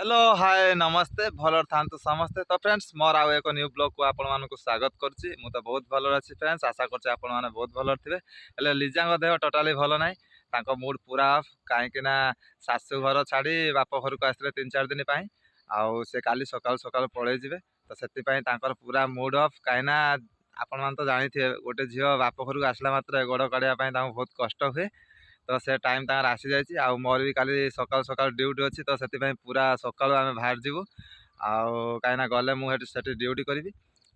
Hello hi नमस्ते भल था समस्ते तो फ्रेंड्स मोर आउ एक न्यू ब्लॉग को आपण मानक स्वागत करछि मु तो बहुत भल अच्छी फ्रेंड्स आशा करछि आपण माने बहुत भल थिबे हेले लिजा देह टोटाली भल नाही तांको मूड पूरा ऑफ काहेकि ना सासू घर छाड़ी बाप घर को आसले 3-4 दिन पाई आउ से काली सकाल सकाल पळे जिवे तो सेति पई तांकर पूरा मूड ऑफ काहेना आपण मान तो जानि थिए गोटे झियो बाप घर को आसला मात्र गोड़ काढिया पई तांको बहुत कष्ट हुए तो से टाइम तार आसी जाइए आउ मोर भी काली सकाल सकाल ड्यूटी अच्छी तो से पूरा सकाल आम बाहर जीवु आउ कहीं गले मुझे ड्यूटी करी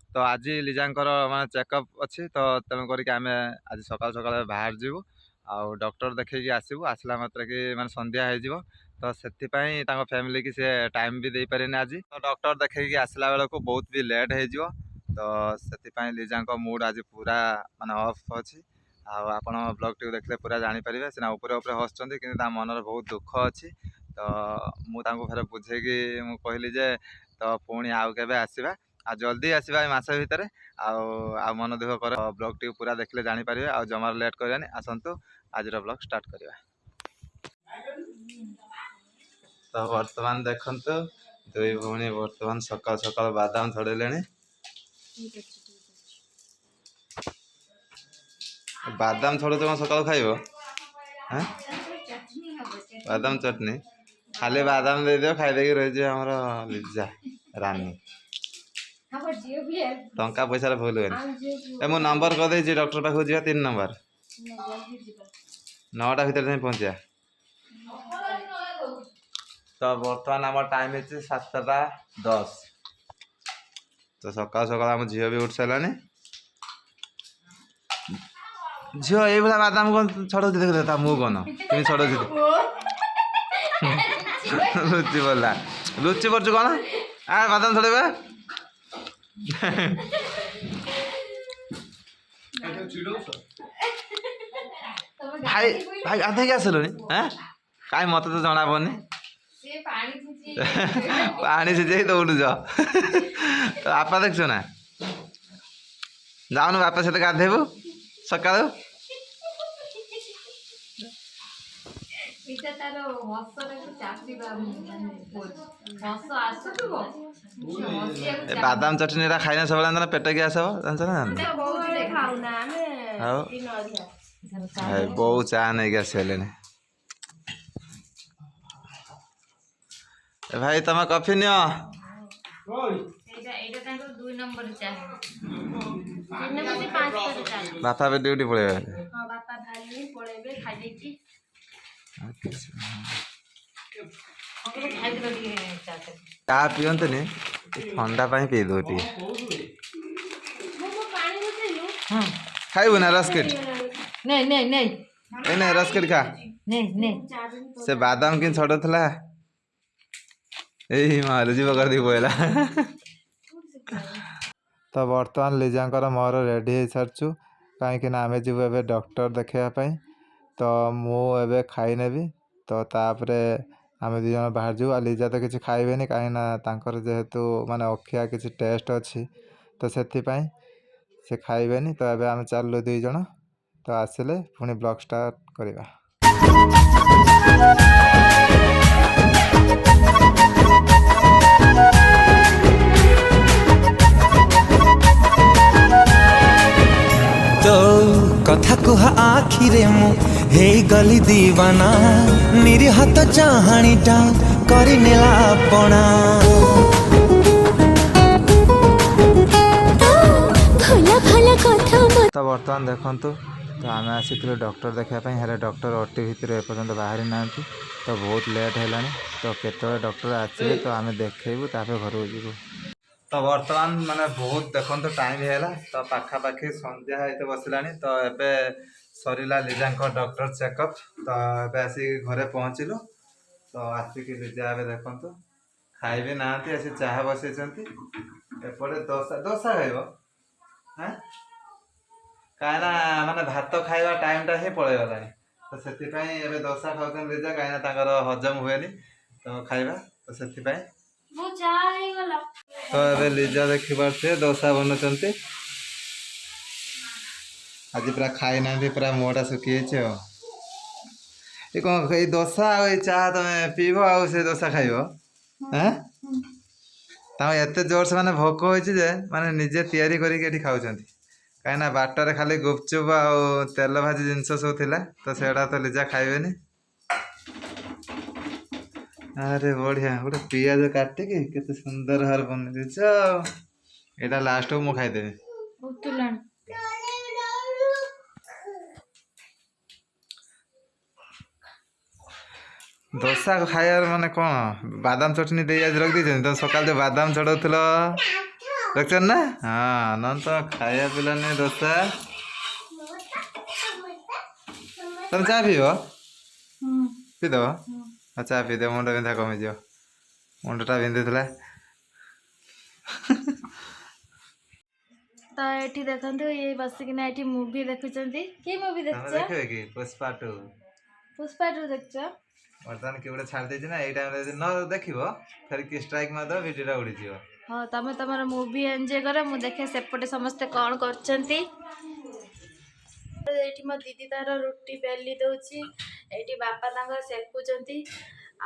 तो आज लिजांकर माने चेकअप अच्छी तो तेणुक आम आज सकाल सकाल बाहर जीवु आउ डॉक्टर देखी आसबू आसला मात्र कि माने संध्या हो तो से फैमिली की से टाइम भी दे पारे आज तो डॉक्टर देखी आसला बेलू बहुत भी लेट हो तो से लिजा मूड आज पूरा माने ऑफ अच्छी आपण ब्लॉग टी देखले पूरा जानी पारे सीना ऊपर ऊपर हसुँच कि मनर बहुत दुख अच्छी तो मुझे फेर बुझेगी मु कहली जे तो पुणी आउ के आसवा आ जल्दी आसवा मस भितर आ मन दुख कर ब्लॉग टी पूरा देखले जानी पारे आ जमार लेट करानी आसतु आज ब्लॉग स्टार्ट करवा। तो वर्तमान देखंतु दुई भौणी वर्तमान सकाल सकाल बादाम छड़ेले बादाम छड़ तुम सकाल खाइब बादाम चटनी खाली बादाम दे दियो खाई देगी रही हमर लिजा रानी टंका पैसा भूल हुए मु नंबर कर दे डॉक्टर पाखु जा 3 नंबर 9टा भीतर पहुंचा तो बर्तमान आम टाइम है 7:10 तो सकाल सकाल आम झील भी उठ सारे झील ये बादाम कौन छड़ौ देख मुँह कौन तुम छड़ौ लुचि पड़ा लुचि पड़ू कौन आ बादाम छड़ेबा भाई भाई गाधे के आसल कहीं मत तो जना पड़नी पानी सीझे दौड़ तो बापा देखु ना जाऊन बापा सहित गाधेबू सका बादाम चटनी खाई सब पेट गैस हम जानते ना बो चा नहीं आसले भाई तुम कॉफी नियो बापा भी ड्यूटी पड़े चा पिंतनी ठंडा पी दो खाइबू ना रसकिट नहीं रसकिट खा से बादाम कि छड़ला यही मार जीव कर दी पड़ा तो बर्तमान लिजांकर मोर रेडी हो सारचु कहीं आम जीव ए डॉक्टर देखापी तो मुझे खाई नेबी तो तापर आम दी जन बाहर जीव आ लिजा तो किसी खाइबेनि कहीं जेहेतु माने अखिया किसी टेस्ट अच्छी तो से खाइबेनि तो एबे आम चलु 2 जन तो आसिले पुणी ब्लॉग स्टार्ट करवा। तो कथा कुहा आखिरे मु हे गली दीवाना निरीह तो चाहाणीटा करी नेला अपना तो बर्तमान देखंतु तो आम आसी डॉक्टर देखापी हेल्ले डॉक्टर ओटी भितर एपर्तंत बाहरी ना तो बहुत लेट है तो केत डॉक्टर आसवे तो आम देखू तापर घर को जीवु तो बर्तमान माने बहुत देखो टाइम है तो पाखापाखि संध्या होते बसला तो एबे सरीला लिजा डॉक्टर चेकअप तो एबे आसी घरे पहुँचलु तो आसिक लिजा ए देखो खाइबे ना आसी चाह बसई एपटे दोसा दोसा खाइब हाँ कहीं माने भात खाइबा टाइमटा ही पलैगला तो से दोसा खाऊँ लिजा कहीं हजम हुए तो खाइबा तो से तो ए लिजा देखी पारे दोसा बनाते आज पूरा खाई ना पूरा मुहटा सुखी ये कौन ये दोसा आ चाह तुम पीब आ से दोसा खाइब হ্যাঁ ତାଙ୍କୁ ଏତେ ଜୋରସେ ମାନେ ଭୋକ ହୋଇଛି ଯେ ମାନେ ନିଜେ ତିଆରି କରିକି ଏଠି ଖାଉଛନ୍ତି କାହିଁକିନା ବାଟରେ ଖାଲି ଗୁପଚୁପ ଆଉ ତେଲ ଭାଜି ଜିନିଷ ସବୁ ଥିଲା ତ ସେଗୁଡ଼ା ତ ଲିଜା ଖାଇବେନି। ଆରେ ବଢିଆ ଗୋଟେ ପିଆଜ କାଟିକି କେତେ ସୁନ୍ଦର ଭାବରେ ବନେଇ ଦେଇଛ। ଏଇଟା ଲାଷ୍ଟକୁ ମୁଁ ଖାଇଦେବି। ଦୋସା ଖାଇବାର ମାନେ କଣ ବାଦାମ ଚଟଣି ଦେଇ ଆଜି ରଖିଦେଇଛନ୍ତି ତ ସକାଳେ ଯୋଉ ବାଦାମ ଚଢଉଥିଲ ରଖିଛନ୍ତି ନା ହଁ ନହେଲେ ତ ଖାଇବା ପିଲାନି ଦୋସା। ତମେ ଚା ପିଇବ ପିଇଦବ ଆଉ ଚା ପିଇଦବ ମୁଣ୍ଡ ବିନ୍ଧା କମିଯିବ ମୁଣ୍ଡଟା ବିନ୍ଧୁଥିଲା। ତ ଏଠି ଦେଖନ୍ତୁ ଇଏ ବସିକିନା ଏଠି ମୁଭି ଦେଖୁଛନ୍ତି। କି ମୁଭି ତମେ ଦେଖୁଛ? ଦେଖିବେ କି ପୁଷ୍ପା 2 ପୁଷ୍ପା 2 ଦେଖୁଛ? ବର୍ତ୍ତମାନ କିଏ ଗୋଟେ ଛାଡ଼ି ଦେଇଛି ନା ଏଇ ଟାଇମରେ ଯଦି ନ ଦେଖିବ ଫେର କି ଷ୍ଟ୍ରାଇକ୍ ମାରିଦେବ ଭିଡ଼ିଓଟା ଉଡ଼ିଯିବ। ହଁ ତମେ ତମର ମୁଭି ଏନ୍ଜୟ କର ମୁଁ ଦେଖେ ସେପଟେ ସମସ୍ତେ କ'ଣ କରୁଛନ୍ତି। ଏଇଠି ମୋ ଦିଦି ତାର ରୁଟି ବେଲି ଦଉଛି ଏଇଠି ବାପା ତାଙ୍କର ସେକୁଛନ୍ତି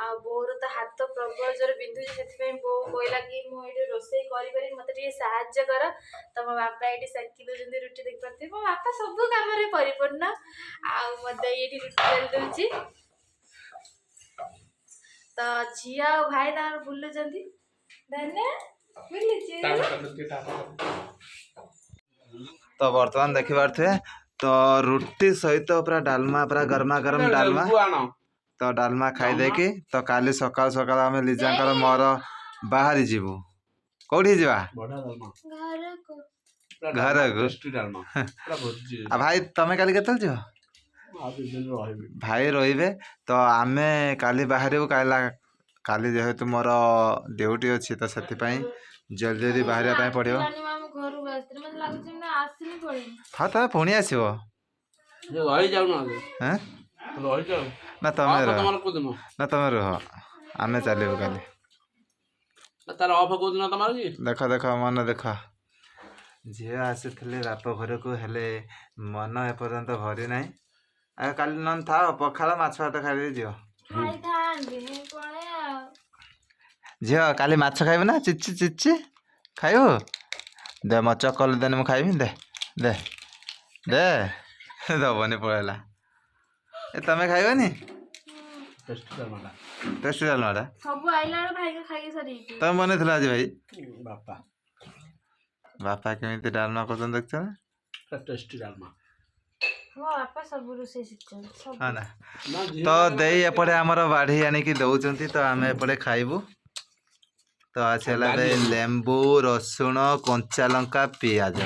ଆଉ ବୋଉର ତ ହାତ ପ୍ରବଳ ଜୋରେ ବିନ୍ଧୁଛି ସେଥିପାଇଁ ବୋଉ କହିଲା କି ମୁଁ ଏଇଠି ରୋଷେଇ କରିପାରିବି ମତେ ଟିକେ ସାହାଯ୍ୟ କର ତ ମୋ ବାପା ଏଇଠି ସେକି ଦଉଛନ୍ତି ରୁଟି ଦେଖିପାରୁଥିବେ ମୋ ବାପା ସବୁ କାମରେ ପରିପୂର୍ଣ୍ଣ ଆଉ ମତେ ଏଇଠି ରୁଟି ବେଲି ଦଉଛି। ତ ଝିଅ ଆଉ ଭାଇ ତାଙ୍କର ବୁଲୁଛନ୍ତି ଧନ୍ୟ ବୁଲୁଛି। ତ ବର୍ତ୍ତମାନ ଦେଖିପାରୁଥିବେ ତ ରୁଟି ସହିତ ପୁରା ଡାଲମା ପୁରା ଗରମା ଗରମ ଡାଲମା ତ ଡାଲମା ଖାଇଦେଇକି ତ କାଲି ସକାଳୁ ସକାଳୁ ଆମେ ଲିଜାଙ୍କର ମୋର ବାହାରି ଯିବୁ। କୋଉଠି ଯିବା? ଘରକୁ। ଆଉ ଭାଇ ତମେ କାଲି କେତେବେଳେ ଯିବ? ଭାଇ ରହିବେ ତ ଆମେ କାଲି ବାହାରିବୁ କାଲି ଯେହେତୁ ମୋର ଡ୍ୟୁଟି ଅଛି ତ ସେଥିପାଇଁ ଜଲ୍ଦି ଜଲ୍ଦି ବାହାରିବା ପାଇଁ ପଡ଼ିବ। ହଁ ତମେ ପୁଣି ଆସିବ ନା ତମେ ରୁହ ଆମେ ଚାଲିବୁ କାଲି। ଦେଖ ଦେଖ ମନ ଦେଖ ଝିଅ ଆସିଥିଲେ ବାପ ଘରକୁ ହେଲେ ମନ ଏପର୍ଯ୍ୟନ୍ତ ଭରି ନାହିଁ। ଆଉ କାଲି ନହେଲେ ଥାଅ ପଖାଳ ମାଛ ଭାତ ଖାଇଦେଇ ଯିବ। ଝିଅ କାଲି ମାଛ ଖାଇବୁ ନା ଚିଚି ଚିଚି ଖାଇବୁ? ଦେ ମୋ ଚକଲ ଦେନି ମୁଁ ଖାଇବି ଦେ ଦେ ଦେ ଦବନି ପଳେଇଲା। ଏ ତମେ ଖାଇବନି? ଟେଷ୍ଟି ଡାଲମାଟା ସବୁ ଆଇଲା ବେଳେ ଭାଇ가 ଖାଇକି ସରିଯାଇଛି। ତମେ ବନେଇଥିଲ ଆଜି ଭାଇ? ବାପା କେମିତି ଡାଲମା କରୁଛନ୍ତି ଦେଖଛ ନା? ଟେଷ୍ଟି ଡାଲମା। ମୋ ବାପା ସବୁ ରୋଷେଇ ଶିଖିଛନ୍ତି ସବୁ। ହଁ ନା ତ ଦେଇ ଏପଟେ ଆମର ବାଢ଼ି ଆଣିକି ଦଉଛନ୍ତି ତ ଆମେ ଏପଟେ ଖାଇବୁ। ତ ଅଛି ହେଲା ଲେମ୍ବୁ ରସୁଣ କଞ୍ଚା ଲଙ୍କା ପିଆଜ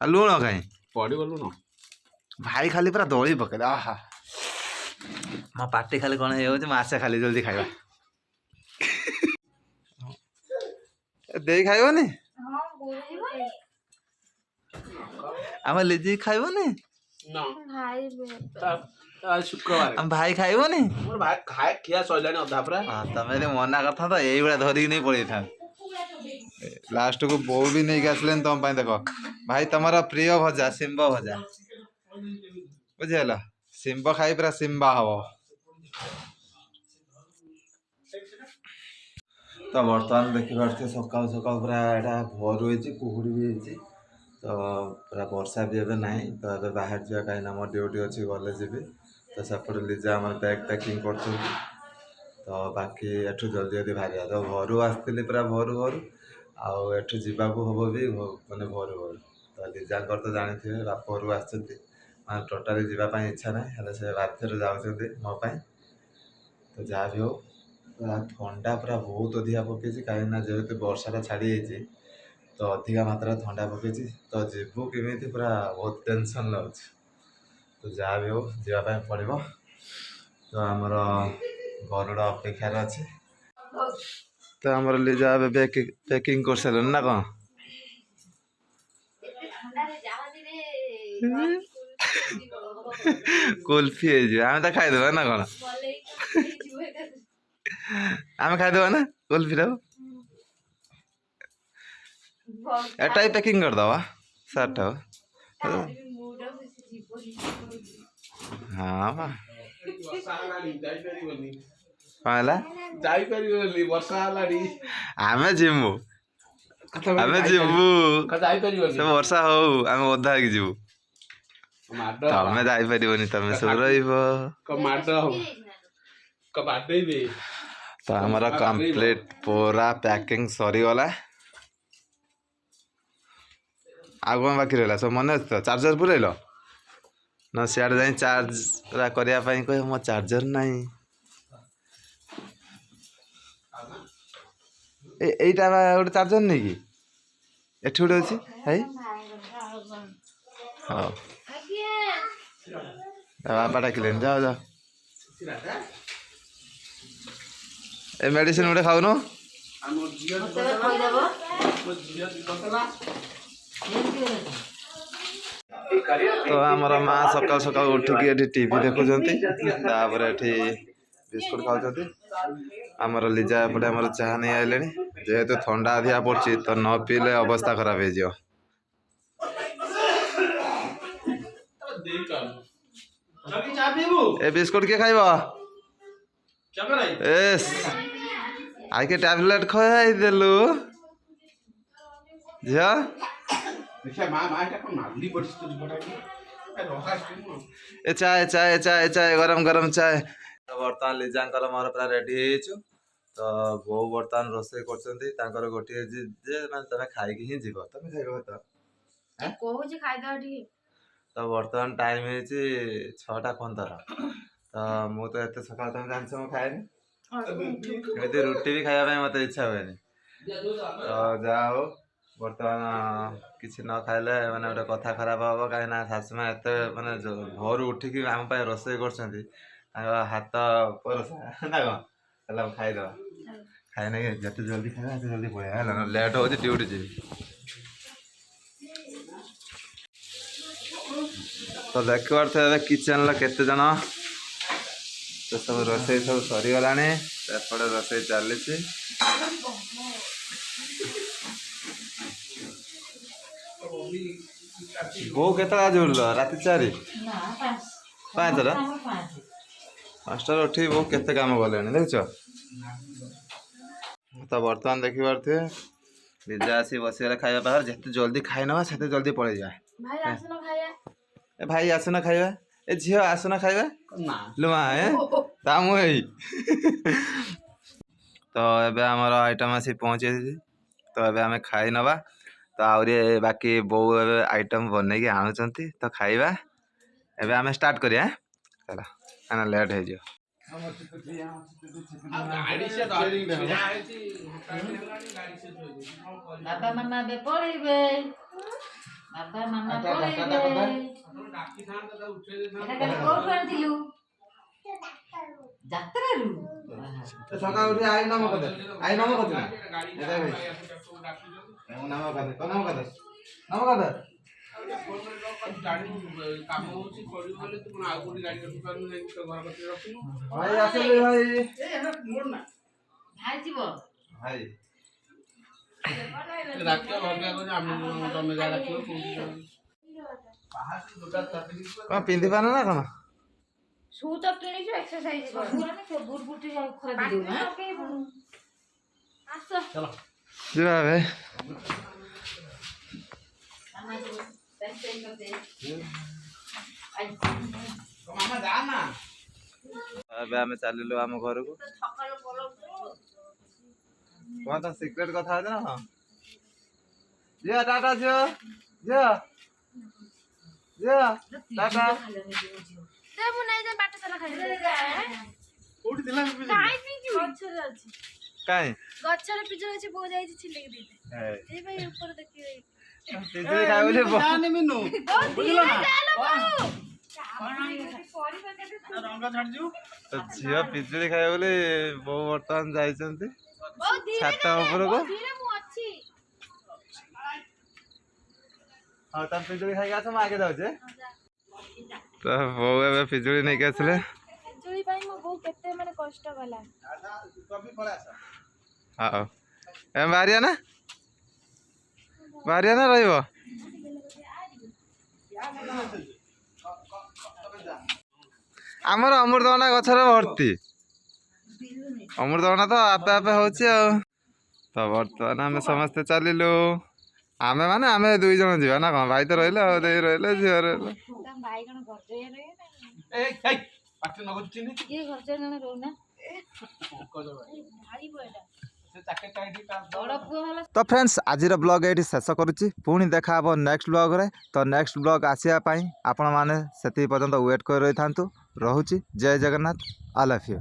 ଆଉ ଲୁଣ କାହିଁ ପଡ଼ିବ ଲୁଣ ଭାଇ ଖାଲି ପୁରା ଦଳି ପକେଇଲେ ଆହା ମୋ ପାଟି ଖାଲି କ'ଣ ହେଇଯାଉଛି ମାସେ ଖାଲି ଜଲ୍ଦି ଖାଇବା। ଦେଇ ଖାଇବନି? ଆମେ ଲିଜି ଖାଇବନି? ଶୁକ୍ରବାର ଆମ ଭାଇ ଖାଇବନି? ମୋର ଭାଇ ଖାଏ ଖିଆ ସଇଲାଣି ଅଧା ପୁରା। ତମେ ଯଦି ମନା କରିଥାନ୍ତ ଏଇଭଳିଆ ଧରିକି ନେଇ ପଳେଇଥାନ୍ତ। ଲାଷ୍ଟକୁ ବୋଉ ବି ନେଇକି ଆସିଲେନି ତମ ପାଇଁ। ଦେଖ ଭାଇ ତମର ପ୍ରିୟ ଭଜା ଶିମ୍ବ ଭଜା ବୁଝିହେଲ ଶିମ୍ବ ଖାଇ ପୁରା ଶିମ୍ବା ହବ। ତ ବର୍ତ୍ତମାନ ଦେଖିପାରୁଥିବେ ସକାଳୁ ସକାଳୁ ପୁରା ଏଇଟା ଭୋର ହୋଇଛି କୁହୁଡ଼ି ବି ହେଇଛି ତ ପୁରା ବର୍ଷା ବି ଏବେ ନାହିଁ ତ ଏବେ ବାହାରି ଯିବା କାହିଁକିନା ଆମର ଡ୍ୟୁଟି ଅଛି ଗଲେ ଯିବି। ତ ସେପଟେ ଲିଜା ଆମର ବ୍ୟାଗ୍ ପ୍ୟାକିଂ କରୁଛନ୍ତି ତ ବାକି ଏଠୁ ଜଲ୍ଦି ଜଲ୍ଦି ବାହାରିବା। ତ ଘରୁ ଆସିଥିଲି ପୁରା ଭୋରୁ ଭୋରୁ ଆଉ ଏଠୁ ଯିବାକୁ ହବ ବି ମାନେ ଭୋରୁ ଭୋରୁ। ତ ଲିଜାଙ୍କର ତ ଜାଣିଥିବେ ବାପ ଘରୁ ଆସିଛନ୍ତି ମାନେ ଟୋଟାଲି ଯିବା ପାଇଁ ଇଚ୍ଛା ନାହିଁ ହେଲେ ସେ ବାଧ୍ୟରେ ଯାଉଛନ୍ତି ମୋ ପାଇଁ। ତ ଯାହା ବି ହଉ ପୁରା ଥଣ୍ଡା ପୁରା ବହୁତ ଅଧିକା ପକେଇଛି କାହିଁକିନା ଯେହେତୁ ବର୍ଷାଟା ଛାଡ଼ି ଯାଇଛି ତ ଅଧିକା ମାତ୍ରାରେ ଥଣ୍ଡା ପକେଇଛି ତ ଯିବୁ କେମିତି ପୁରା ବହୁତ ଟେନସନ୍ ଲାଗୁଛି। ତ ଯାହା ବି ହଉ ଯିବା ପାଇଁ ପଡ଼ିବ। ତ ଆମର ବରୁଡ଼ ଅପେକ୍ଷାରେ ଅଛି। ତ ଆମର ଲିଜା ଏବେ ପ୍ୟାକିଂ କରିସାରିଲଣି ନା କ'ଣ? କୁଲଫି ହେଇଯିବ ଆମେ ତ ଖାଇଦେବା ନା କ'ଣ? ଆମେ ଖାଇଦେବା ନା କୁଲଫିଟାକୁ? ଏଟା ବି ପ୍ୟାକିଂ କରିଦେବା ସାର୍ଟଟାକୁ। ହଁ ବା କ'ଣ ହେଲା ଯାଇପାରିବନି ବର୍ଷା ହେଲାଣି ଆମେ ଯିବୁ ଆମେ ଯିବୁ ଯାଇପାରିବନି ସେ ବର୍ଷା ହଉ ଆମେ ଓଦା ହେଇକି ଯିବୁ ମାଡ ତମେ ଯାଇପାରିବନି ତମେ ସବୁ ରହିବ ମାଡ ବାଡେଇବେ ତ ଆମର କମ୍ପ୍ଲିଟ ପୁରା ପ୍ୟାକିଂ ସରିଗଲା ଆଉ କ'ଣ ବାକି ରହିଲା ସବୁ ମନେ ଅଛି ତ ଚାର୍ଜର ପୁରେଇଲ ନା ସିଆଡ଼େ ଯାଇ ଚାର୍ଜ କରିବା ପାଇଁ କହିବ ମୋ ଚାର୍ଜର ନାହିଁ এইটা ଗୋଟେ ଚାର୍ଜର ନେଇ କି ଏଠି ଗୋଟେ ଅଛି ଭାଇ ହଉ ବାପା ଡାକିଲେଣି ଯାଅ ଯାଅ ଏ ମେଡିସିନ ଗୋଟେ ଖାଉନୁ ତ ଆମର ମା ସକାଳୁ ସକାଳୁ ଉଠିକି ଏଠି ଟିଭି ଦେଖୁଛନ୍ତି ତାପରେ ଏଠି ବିସ୍କୁଟ ଖାଉଛନ୍ତି ଆମର ଲିଜା ଏପଟେ ଆମର ଚାହା ନେଇ ଆଇଲେଣି ଯେହେତୁ ଥଣ୍ଡା ଅଧିକା ପଡୁଛି ତ ନ ପିଇଲେ ଅବସ୍ଥା ଖରାପ ହେଇଯିବ ଏ ବିସ୍କୁଟ କିଏ ଖାଇବ ଏସ୍ ଆଇକେ ଟ୍ୟାବଲେଟ ଖୁଆଇଦେଲୁ ଝିଅ ଏ ଚାଏ ଚାଏ ଚାଏ ଚାଏ ଗରମ ଗରମ ଚାଏ ବର୍ତ୍ତମାନ ଲିଜାଙ୍କର ମୋର ପୁରା ରେଡି ହେଇଯାଇଛୁ ତ ବୋଉ ବର୍ତ୍ତମାନ ରୋଷେଇ କରୁଛନ୍ତି ତାଙ୍କର ଗୋଟିଏ ଯେ ମାନେ ତମେ ଖାଇକି ହିଁ ଯିବ ତମେ ଖାଇବ ତ କହୁଛି ଖାଇଦବା ଟିକେ ତ ବର୍ତ୍ତମାନ ଟାଇମ ହେଇଛି 6:15 ତ ମୁଁ ତ ଏତେ ସକାଳ ତମେ ଜାଣିଛ ମୁଁ ଖାଏନି ଏମିତି ରୁଟି ବି ଖାଇବା ପାଇଁ ମତେ ଇଚ୍ଛା ହୁଏନି ତ ଯାହା ହଉ ବର୍ତ୍ତମାନ କିଛି ନ ଖାଇଲେ ମାନେ ଗୋଟେ କଥା ଖରାପ ହବ କାହିଁକି ନା ଶାଶୁମା ଏତେ ମାନେ ଭୋରୁ ଉଠିକି ଆମ ପାଇଁ ରୋଷେଇ କରୁଛନ୍ତି ତାଙ୍କ ହାତ ପରସା ନା କ'ଣ ହେଲା ଖାଇଦେବା ଖାଇନେ ଯେତେ ଜଲ୍ଦି ଖାଇବା ସେତେ ଜଲ୍ଦି ପଳେଇବା ହେଲା ଲେଟ୍ ହେଉଛି ଡ୍ୟୁଟି ଯିବି ତ ଦେଖିପାରୁଥିବେ ଏବେ କିଚେନ୍ରେ କେତେ ଜଣ ତ ସବୁ ରୋଷେଇ ସବୁ ସରିଗଲାଣି ଏପଟେ ରୋଷେଇ ଚାଲିଛି ବୋଉ କେତେବେଳେ ଆଜି ଉଠିଲ ରାତି 4 5ଟା 5ଟାରେ ଉଠିକି ବୋଉ କେତେ କାମ କଲେଣି ଦେଖିଛ ତ ବର୍ତ୍ତମାନ ଦେଖିପାରୁଥିବେ ଲିଜା ଆସି ବସିଗଲେ ଖାଇବା ପାଖରେ ଯେତେ ଜଲ୍ଦି ଖାଇନେବା ସେତେ ଜଲ୍ଦି ପଳେଇଯିବା ଭାଇ ଆସୁନ ଖାଇବା ଏ ଭାଇ ଆସୁନ ଖାଇବା ଏ ଝିଅ ଆସୁନ ଖାଇବା ଲୁ ମା ତା ମୁଁ ଏଇ ତ ଏବେ ଆମର ଆଇଟମ୍ ଆସି ପହଞ୍ଚିଯାଇଛି ତ ଏବେ ଆମେ ଖାଇ ନେବା ତ ଆହୁରି ବାକି ବୋଉ ଏବେ ଆଇଟମ୍ ବନେଇକି ଆଣୁଛନ୍ତି ତ ଖାଇବା ଏବେ ଆମେ ଷ୍ଟାର୍ଟ କରିବା ଚାଲ କାହିଁକିନା ଲେଟ୍ ହେଇଯିବ ବାପା ମାମା ଏବେ ପଳେଇବେ ବାପା ମାମା ପଳେଇବେ ଏଟା କାଲି କୋଉଠୁ ଆଣିଥିଲୁ ଯାତ୍ରାରୁ ସକାଳୁ ଉଠି ଆଇ ନାମ କଥା ଆଇ ନାମ କଥା ନାମ କଥା ତ ନାମ କଥା ନାମ କଥା ଭାଇ ଆସିଲେ ଭାଇ ଭାଇ ଯିବ ଭାଇ କ'ଣ ପିନ୍ଧି ପାରୁନ ନା କ'ଣ ସୁ ତ କିଣିଛୁ ଏକ୍ସରସାଇଜ କର ବୁଟ ବୁଟ ଖରା ଦେଇଦେବୁ ନା ଆସ ଯିବା ଭାଇ ଏବେ ଆମେ ଚାଲିଲୁ ଆମ ଘରକୁ କ'ଣ ତ ସିକ୍ରେଟ କଥା ଅଛି ନା ଝିଅ ଟାଟା ଝିଅ ଝିଅ ଝିଅ ଟାଟା ମୁଁ ନାଇଁ ଯେ ବାଟ ଚାଲ ଖାଇବି କୋଉଠି ଥିଲା କାଇଁ ପିଜୁ ଗଛରେ ଅଛି କାଇଁ ଗଛରେ ପିଜୁ ଅଛି ବୋଉ ଯାଇଛି ଛିଲେକି ଦେଇତେ ଏଇ ଭାଇ ଉପରେ ଦେଖିବେ ପିଜୁଳି ଖାଇ ବୋଲି ଜାନି ମିନୁ ବୁଝିଲ ନା ତ ଝିଅ ପିଜୁଳି ଖାଇବ ବୋଲି ବୋଉ ବର୍ତ୍ତମାନ ଯାଇଛନ୍ତି ଛାତ ଉପରକୁ ହଉ ତମେ ପିଜୁଳି ଖାଇକି ଆସ ମୁଁ ଆଗେ ଯାଉଛି ତ ବୋଉ ଏବେ ପିଜୁଳି ନେଇକି ଆସିଲେ ପିଜୁଳି ପାଇଁ ମୋ ବୋଉ କେତେ ମାନେ କଷ୍ଟ କଲା ହଉ ଏ ବାହାରିଆ ନା ରହିବ ଆମର ଅମୃତଭଣ୍ଡା ଗଛରେ ଭର୍ତ୍ତି ଅମୃତଭଣ୍ଡା ତ ଆପେ ଆପେ ହଉଛି ଆଉ। ତ ବର୍ତ୍ତମାନ ଆମେ ସମସ୍ତେ ଚାଲିଲୁ। ଆମେ 2 ଜଣ ଯିବା ନା କ'ଣ? ଭାଇ ତ ରହିଲେ ଆଉ ଦେଇ ରହିଲେ ଝିଅ ରହିଲେ। ଭାଇ କଣ ଘରଜେ ରହେ କିଏ ଘରଜେ ଜଣେ ରହୁନା ବଡ଼ ପୁଅ ହେଲା। ତ ଫ୍ରେଣ୍ଡସ୍ ଆଜିର ବ୍ଲଗ୍ ଏଇଠି ଶେଷ କରୁଛି। ପୁଣି ଦେଖା ହେବ ନେକ୍ସଟ ବ୍ଲଗ୍ରେ। ତ ନେକ୍ସଟ ବ୍ଲଗ୍ ଆସିବା ପାଇଁ ଆପଣମାନେ ସେତିକି ପର୍ଯ୍ୟନ୍ତ ୱେଟ୍ କରି ରହିଥାନ୍ତୁ। ରହୁଛି। Jai Jagannath. I love you.